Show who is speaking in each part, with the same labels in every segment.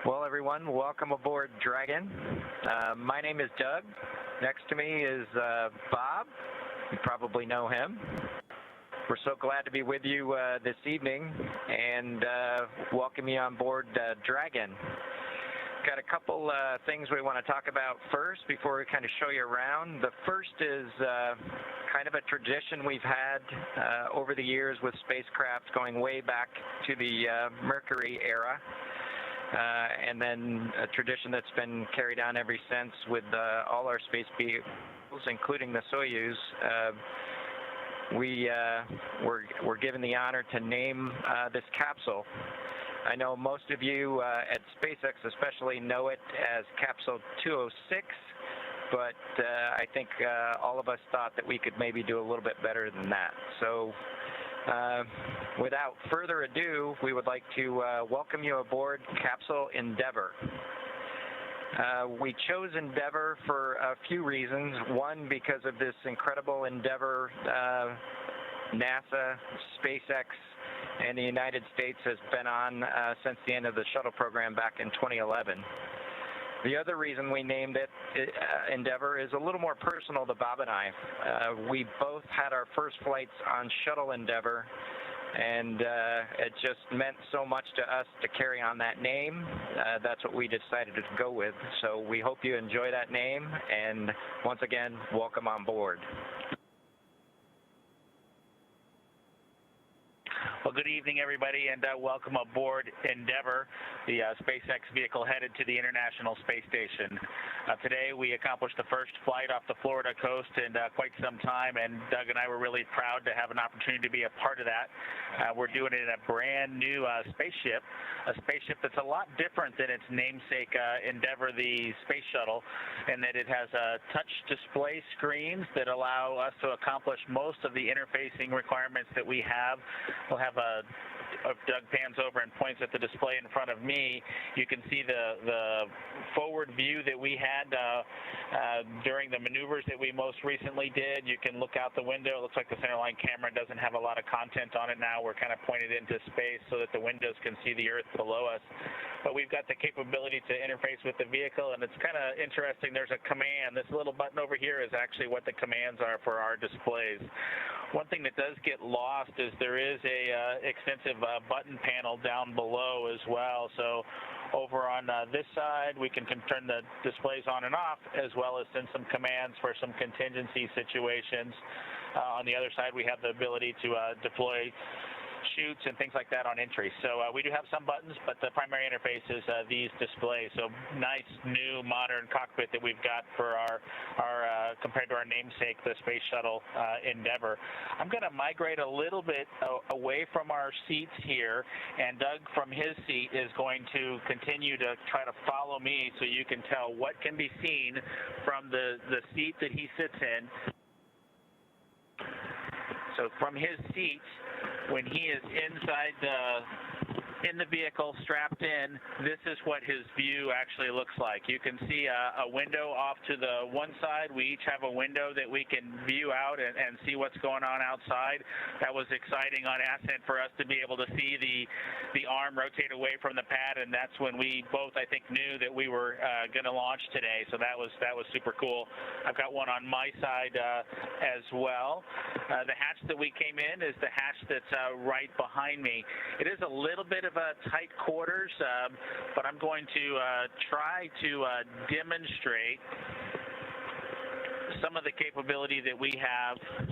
Speaker 1: Well, everyone, welcome aboard Dragon. My name is Doug. Next to me is Bob. You probably know him. We're so glad to be with you this evening and welcome you on board Dragon. Got a couple things we want to talk about first before we kind of show you around. The first is kind of a tradition we've had over the years with spacecraft going way back to the Mercury era. And then a tradition that's been carried on ever since with all our space vehicles, including the Soyuz. We're given the honor to name this capsule. I know most of you at SpaceX especially know it as Capsule 206, but I think all of us thought that we could maybe do a little bit better than that. So without further ado, we would like to welcome you aboard Capsule Endeavour. We chose Endeavour for a few reasons. One, because of this incredible Endeavour NASA, SpaceX, and the United States has been on since the end of the shuttle program back in 2011. The other reason we named it Endeavour is a little more personal to Bob and I. We both had our first flights on Shuttle Endeavour, and it just meant so much to us to carry on that name. That's what we decided to go with. So we hope you enjoy that name, and once again, welcome on board.
Speaker 2: Well, good evening, everybody, and welcome aboard Endeavour, the SpaceX vehicle headed to the International Space Station. Today, we accomplished the first flight off the Florida coast in quite some time, and Doug and I were really proud to have an opportunity to be a part of that. We're doing it in a brand new spaceship that's a lot different than its namesake Endeavour, the space shuttle, in that it has touch display screens that allow us to accomplish most of the interfacing requirements that we have. We'll have if Doug pans over and points at the display in front of me, you can see the forward view that we had during the maneuvers that we most recently did. You can look out the window. It looks like the centerline camera doesn't have a lot of content on it now. We're kind of pointed into space so that the windows can see the Earth below us. But we've got the capability to interface with the vehicle, and it's kind of interesting. There's a command. This little button over here is actually what the commands are for our displays. One thing that does get lost is there is a extensive button panel down below as well. So over on this side, we can turn the displays on and off, as well as send some commands for some contingency situations. On the other side, we have the ability to deploy shoots and things like that on entry. So we do have some buttons, but the primary interface is these displays. So nice, new, modern cockpit that we've got for our compared to our namesake, the Space Shuttle Endeavour. I'm going to migrate a little bit away from our seats here, and Doug from his seat is going to continue to try to follow me so you can tell what can be seen from the seat that he sits in. So from his seat, when he is inside in the vehicle, strapped in, this is what his view actually looks like. You can see a window off to the one side. We each have a window that we can view out and see what's going on outside. That was exciting on ascent for us to be able to see the arm rotate away from the pad, and that's when we both, I think, knew that we were going to launch today. So that was super cool. I've got one on my side as well. The hatch that we came in is the hatch that's right behind me. It is a little bit of a tight quarters, but I'm going to try to demonstrate some of the capability that we have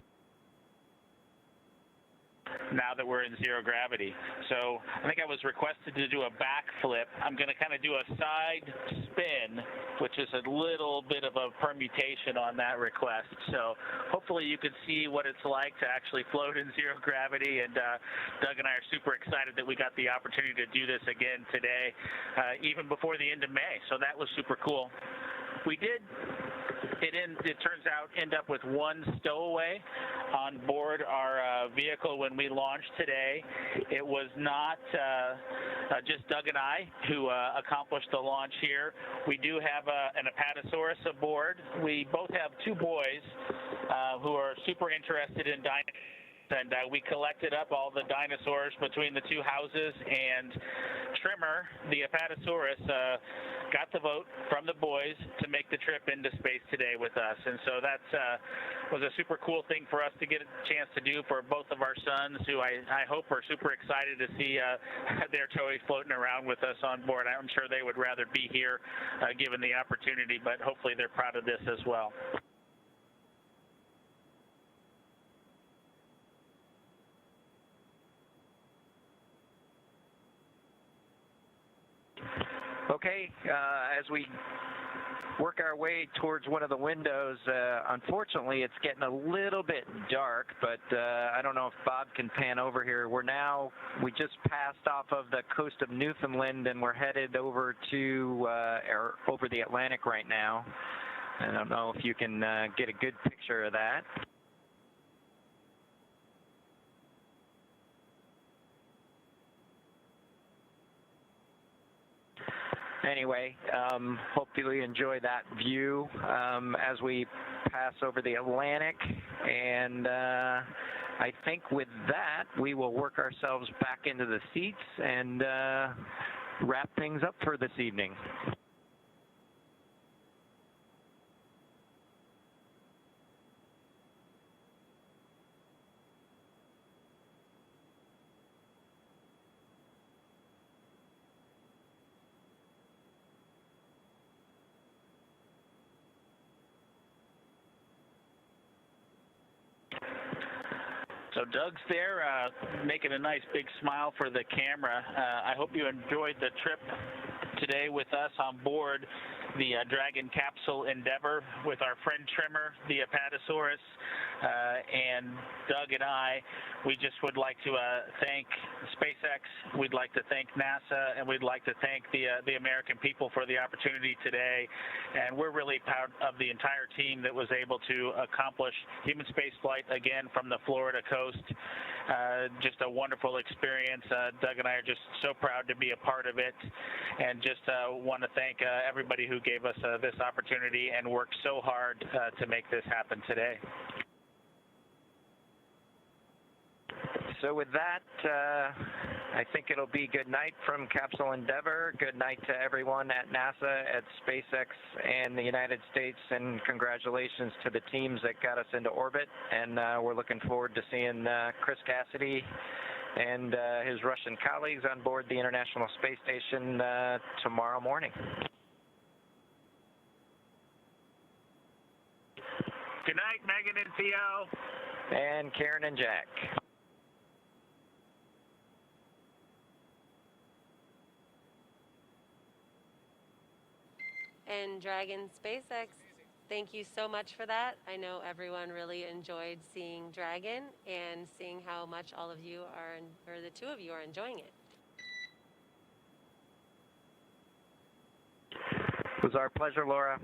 Speaker 2: now that we're in zero gravity. So I think I was requested to do a backflip. I'm going to kind of do a side spin, which is a little bit of a permutation on that request. So hopefully you can see what it's like to actually float in zero gravity, and Doug and I are super excited that we got the opportunity to do this again today, even before the end of May. So that was super cool. We did, it turns out, end up with one stowaway on board our vehicle when we launched today. It was not just Doug and I who accomplished the launch here. We do have an Apatosaurus aboard. We both have two boys who are super interested in dinosaurs. And we collected up all the dinosaurs between the two houses, and Trimmer, the Apatosaurus, got the vote from the boys to make the trip into space today with us. And so that was a super cool thing for us to get a chance to do for both of our sons, who I hope are super excited to see their toys floating around with us on board. I'm sure they would rather be here given the opportunity, but hopefully they're proud of this as well.
Speaker 1: Okay, as we work our way towards one of the windows, unfortunately it's getting a little bit dark, but I don't know if Bob can pan over here. We just passed off of the coast of Newfoundland, and we're headed over to over the Atlantic right now. I don't know if you can get a good picture of that. Anyway, hopefully you enjoy that view as we pass over the Atlantic, and I think with that we will work ourselves back into the seats and wrap things up for this evening.
Speaker 2: So Doug's there, making a nice big smile for the camera. I hope you enjoyed the trip today with us on board the Dragon capsule Endeavour with our friend Trimmer, the Apatosaurus, and Doug and I. We just would like to thank SpaceX, we'd like to thank NASA, and we'd like to thank the American people for the opportunity today. And we're really proud of the entire team that was able to accomplish human spaceflight again from the Florida coast. Just a wonderful experience. Doug and I are just so proud to be a part of it, and just want to thank everybody who gave us this opportunity and worked so hard to make this happen today.
Speaker 1: So with that, I think it'll be good night from Capsule Endeavour. Good night to everyone at NASA, at SpaceX, and the United States, and congratulations to the teams that got us into orbit. And we're looking forward to seeing Chris Cassidy and his Russian colleagues on board the International Space Station tomorrow morning.
Speaker 2: Good night, Megan and Theo.
Speaker 1: And Karen and Jack.
Speaker 3: And Dragon SpaceX, thank you so much for that. I know everyone really enjoyed seeing Dragon and seeing how much all of you are, or the two of you are enjoying it.
Speaker 1: It was our pleasure, Laura.